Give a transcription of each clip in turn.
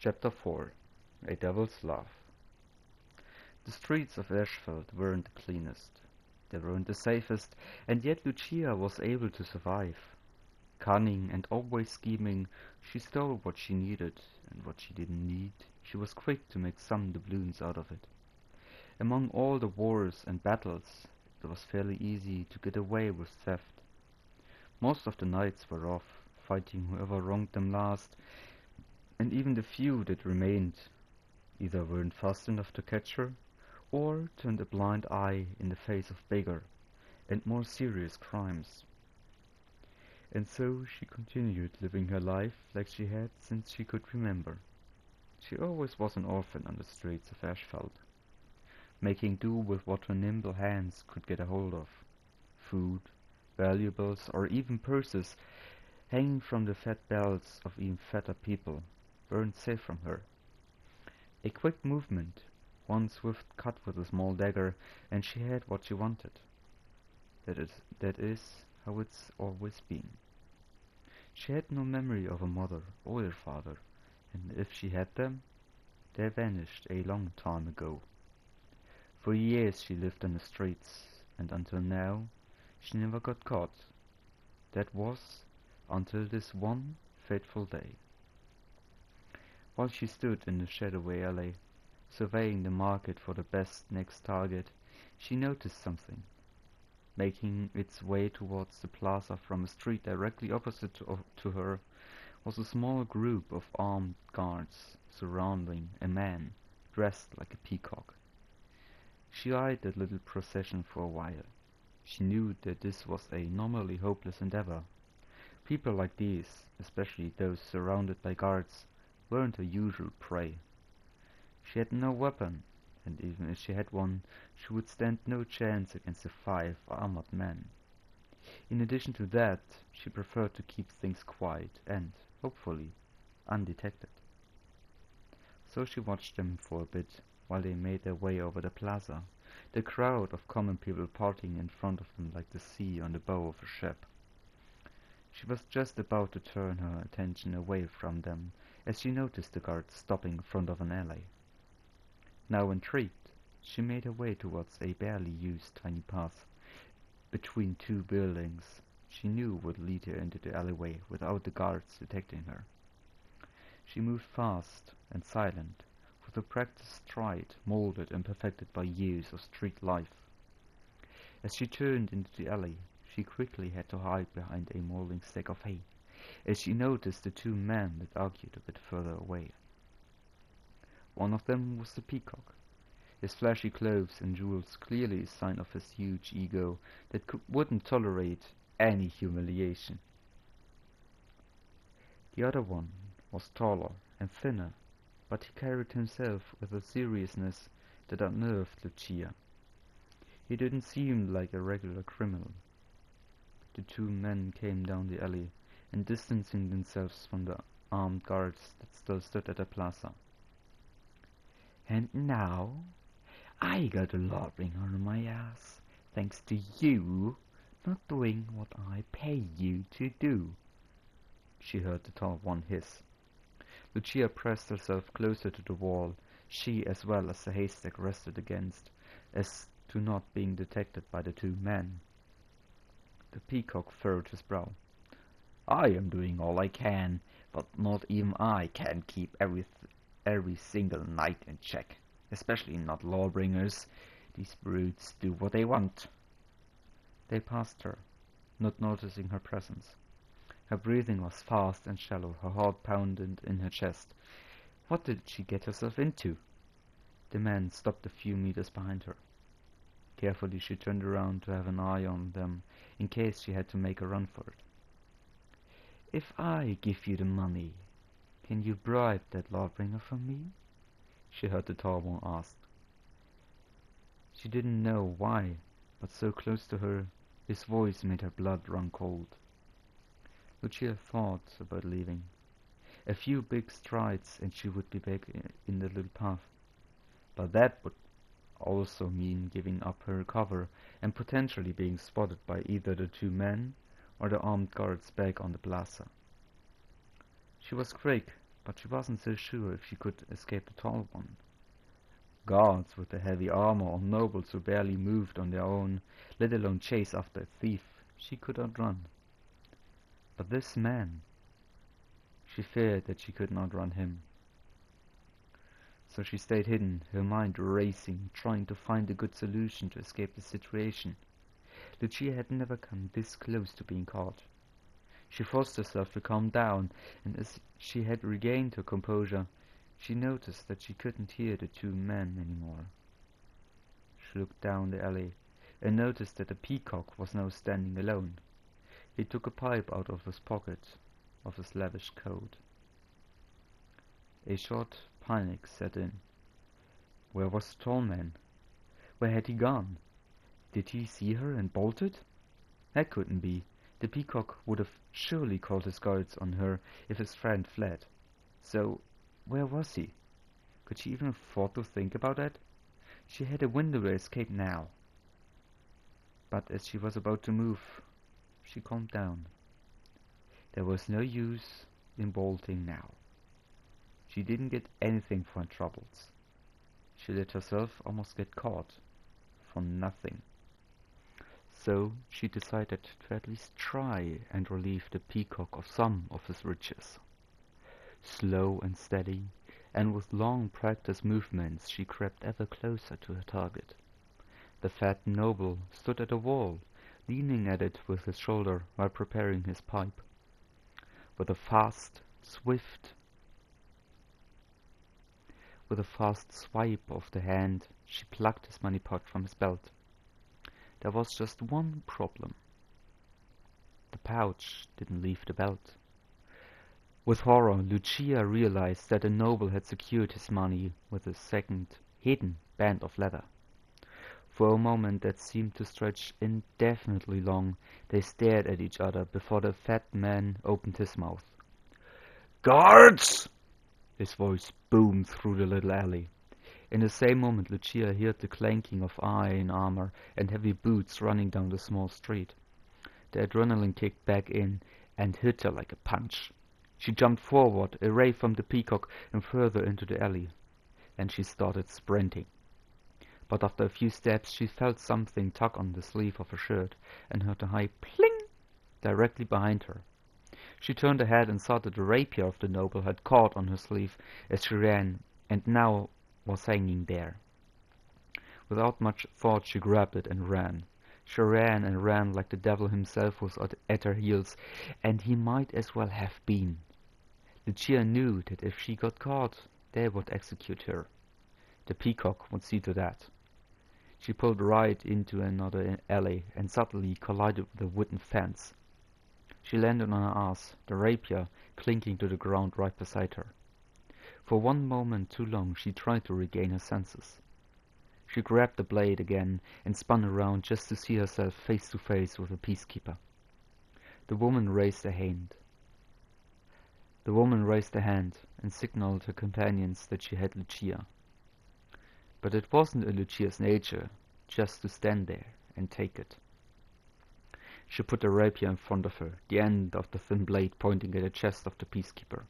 Chapter 4. A Devil's Love. The streets of Ashfeld weren't the cleanest. They weren't the safest, and yet Lucia was able to survive. Cunning and always scheming, she stole what she needed, and what she didn't need, she was quick to make some doubloons out of it. Among all the wars and battles, it was fairly easy to get away with theft. Most of the knights were off, fighting whoever wronged them last, and even the few that remained either weren't fast enough to catch her, or turned a blind eye in the face of bigger and more serious crimes. And so she continued living her life like she had since she could remember. She always was an orphan on the streets of Ashfeld, making do with what her nimble hands could get a hold of. Food, valuables, or even purses hanging from the fat belts of even fatter people weren't safe from her. A quick movement, one swift cut with a small dagger, and she had what she wanted. That is how it's always been. She had no memory of a mother or a father, and if she had them, they vanished a long time ago. For years she lived on the streets, and until now, she never got caught. That was until this one fateful day. While she stood in the shadowy alley, surveying the market for the best next target, she noticed something. Making its way towards the plaza from a street directly opposite to her was a small group of armed guards surrounding a man dressed like a peacock. She eyed that little procession for a while. She knew that this was a normally hopeless endeavor. People like these, especially those surrounded by guards, weren't her usual prey. She had no weapon, and even if she had one, she would stand no chance against the 5 armored men. In addition to that, she preferred to keep things quiet and, hopefully, undetected. So she watched them for a bit while they made their way over the plaza, the crowd of common people parting in front of them like the sea on the bow of a ship. She was just about to turn her attention away from them as she noticed the guards stopping in front of an alley. Now intrigued, she made her way towards a barely used tiny path between two buildings she knew would lead her into the alleyway without the guards detecting her. She moved fast and silent, with a practiced stride molded and perfected by years of street life. As she turned into the alley, she quickly had to hide behind a molding stack of hay, as she noticed the two men that argued a bit further away. One of them was the peacock, his flashy clothes and jewels clearly a sign of his huge ego that wouldn't tolerate any humiliation. The other one was taller and thinner, but he carried himself with a seriousness that unnerved Lucia. He didn't seem like a regular criminal. The two men came down the alley, and distancing themselves from the armed guards that still stood at the plaza. "And now, I got a lording on my ass, thanks to you not doing what I pay you to do," she heard the tall one hiss. Lucia pressed herself closer to the wall, she as well as the haystack rested against, as to not being detected by the two men. The peacock furrowed his brow. "I am doing all I can, but not even I can keep every single knight in check, especially not lawbringers. These brutes do what they want." They passed her, not noticing her presence. Her breathing was fast and shallow, her heart pounded in her chest. What did she get herself into? The man stopped a few meters behind her. Carefully she turned around to have an eye on them, in case she had to make a run for it. "If I give you the money, can you bribe that lawbringer for me?" she heard the tall one ask. She didn't know why, but so close to her, his voice made her blood run cold. Lucia thought about leaving. A few big strides and she would be back in the little path. But that would also mean giving up her cover and potentially being spotted by either the two men or the armed guards back on the plaza. She was quick, but she wasn't so sure if she could escape the tall one. Guards with the heavy armor or nobles who barely moved on their own, let alone chase after a thief, she could outrun. But this man, she feared that she could not outrun him. So she stayed hidden, her mind racing, trying to find a good solution to escape the situation. Lucia had never come this close to being caught. She forced herself to calm down, and as she had regained her composure, she noticed that she couldn't hear the two men anymore. She looked down the alley and noticed that the peacock was now standing alone. He took a pipe out of his pocket of his lavish coat. A short panic set in. Where was the tall man? Where had he gone? Did he see her and bolted? That couldn't be. The peacock would have surely called his guards on her if his friend fled. So, where was he? Could she even afford to think about that? She had a window to escape now. But as she was about to move, she calmed down. There was no use in bolting now. She didn't get anything for her troubles. She let herself almost get caught for nothing. So she decided to at least try and relieve the peacock of some of his riches. Slow and steady, and with long practiced movements, she crept ever closer to her target. The fat noble stood at a wall, leaning at it with his shoulder while preparing his pipe. With a fast swipe of the hand, she plucked his money pot from his belt. There was just one problem. The pouch didn't leave the belt. With horror, Lucia realized that the noble had secured his money with a second, hidden band of leather. For a moment that seemed to stretch indefinitely long, they stared at each other before the fat man opened his mouth. "Guards!" His voice boomed through the little alley. In the same moment, Lucia heard the clanking of iron armor and heavy boots running down the small street. The adrenaline kicked back in and hit her like a punch. She jumped forward, away from the peacock and further into the alley, and she started sprinting. But after a few steps, she felt something tug on the sleeve of her shirt and heard a high pling directly behind her. She turned her head and saw that the rapier of the noble had caught on her sleeve as she ran, and now was hanging there. Without much thought, she grabbed it and ran. She ran and ran like the devil himself was at her heels, and he might as well have been. Lucia knew that if she got caught, they would execute her. The peacock would see to that. She pulled right into another alley and suddenly collided with a wooden fence. She landed on her ass, the rapier clinking to the ground right beside her. For one moment too long, she tried to regain her senses. She grabbed the blade again and spun around just to see herself face to face with a peacekeeper. The woman raised a hand. And signaled her companions that she had Lucia. But it wasn't in Lucia's nature just to stand there and take it. She put the rapier in front of her, the end of the thin blade pointing at the chest of the peacekeeper.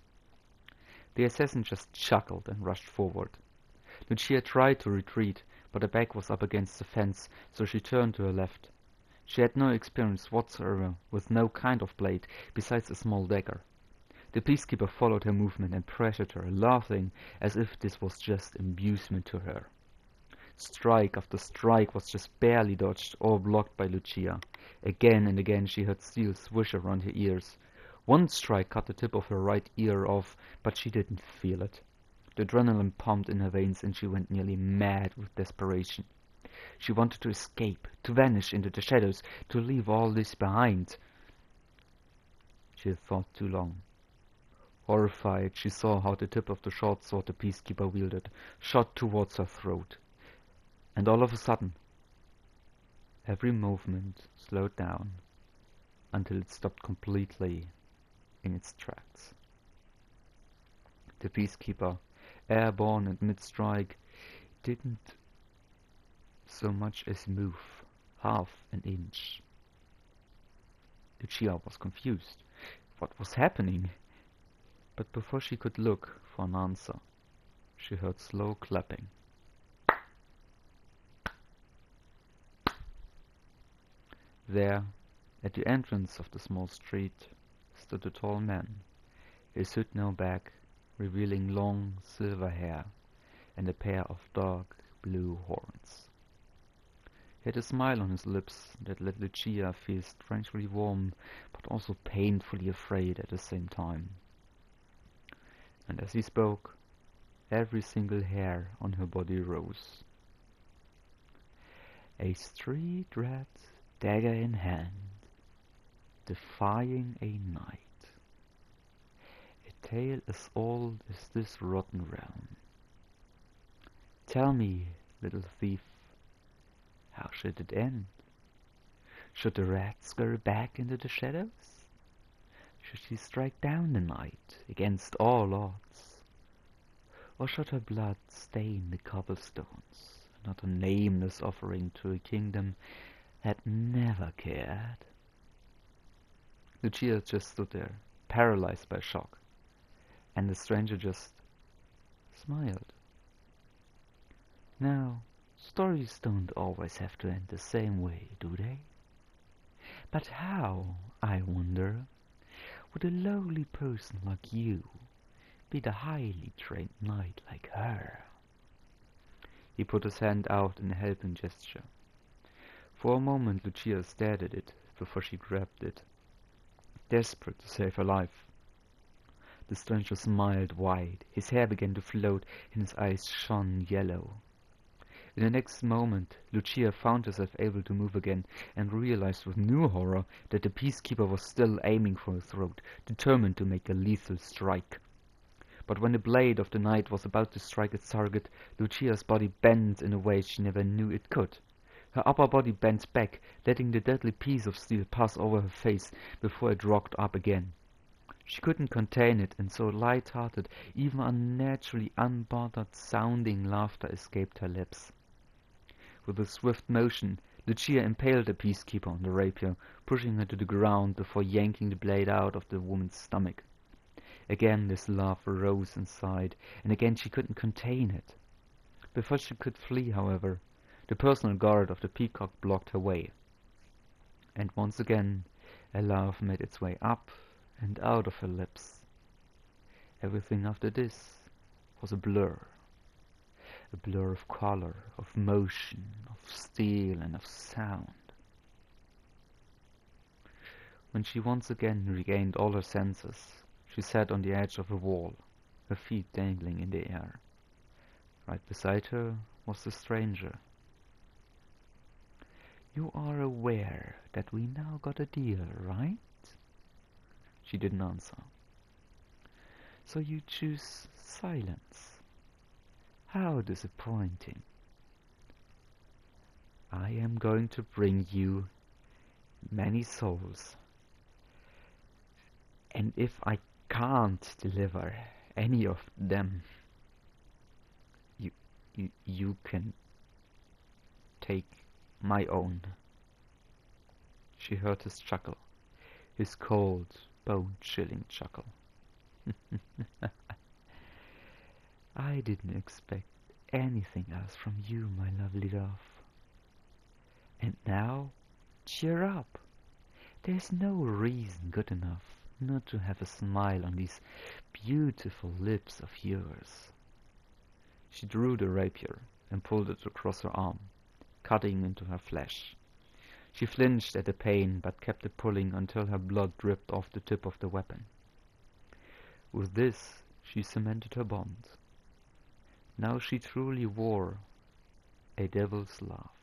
The assassin just chuckled and rushed forward. Lucia tried to retreat, but her back was up against the fence, so she turned to her left. She had no experience whatsoever with no kind of blade besides a small dagger. The peacekeeper followed her movement and pressured her, laughing as if this was just amusement to her. Strike after strike was just barely dodged or blocked by Lucia. Again and again she heard steel swish around her ears. One strike cut the tip of her right ear off, but she didn't feel it. The adrenaline pumped in her veins and she went nearly mad with desperation. She wanted to escape, to vanish into the shadows, to leave all this behind. She had thought too long. Horrified, she saw how the tip of the short sword the peacekeeper wielded shot towards her throat. And all of a sudden, every movement slowed down until it stopped completely in its tracks. The peacekeeper, airborne and mid-strike, didn't so much as move half an inch. Lucia was confused. What was happening? But before she could look for an answer, she heard slow clapping. There, at the entrance of the small street, stood a tall man, his hood now back, revealing long silver hair and a pair of dark blue horns. He had a smile on his lips that let Lucia feel strangely warm, but also painfully afraid at the same time. And as he spoke, every single hair on her body rose. A street rat, dagger in hand, defying a knight. A tale as old as this rotten realm. Tell me, little thief, how should it end? Should the rat scurry back into the shadows? Should she strike down the knight against all odds? Or should her blood stain the cobblestones, not a nameless offering to a kingdom that never cared? Lucia just stood there, paralyzed by shock, and the stranger just smiled. Now, stories don't always have to end the same way, do they? But how, I wonder, would a lowly person like you beat a highly trained knight like her? He put his hand out in a helping gesture. For a moment Lucia stared at it before she grabbed it, desperate to save her life. The stranger smiled wide, his hair began to float, and his eyes shone yellow. In the next moment, Lucia found herself able to move again, and realized with new horror that the peacekeeper was still aiming for her throat, determined to make a lethal strike. But when the blade of the knight was about to strike its target, Lucia's body bent in a way she never knew it could. Her upper body bent back, letting the deadly piece of steel pass over her face before it rocked up again. She couldn't contain it, and so light-hearted, even unnaturally unbothered sounding laughter escaped her lips. With a swift motion, Lucia impaled the peacekeeper on the rapier, pushing her to the ground before yanking the blade out of the woman's stomach. Again this laughter rose inside, and again she couldn't contain it. Before she could flee, however, the personal guard of the peacock blocked her way. And once again a laugh made its way up and out of her lips. Everything after this was a blur of color, of motion, of steel and of sound. When she once again regained all her senses, she sat on the edge of a wall, her feet dangling in the air. Right beside her was the stranger. "You are aware that we now got a deal, right?" She didn't answer. "So you choose silence. How disappointing. I am going to bring you many souls. And if I can't deliver any of them, you can take my own." She heard his chuckle, his cold, bone-chilling chuckle. "I didn't expect anything else from you, my lovely dove. And now, cheer up. There's no reason good enough not to have a smile on these beautiful lips of yours." She drew the rapier and pulled it across her arm, cutting into her flesh. She flinched at the pain, but kept it pulling until her blood dripped off the tip of the weapon. With this, she cemented her bond. Now she truly wore a devil's laugh.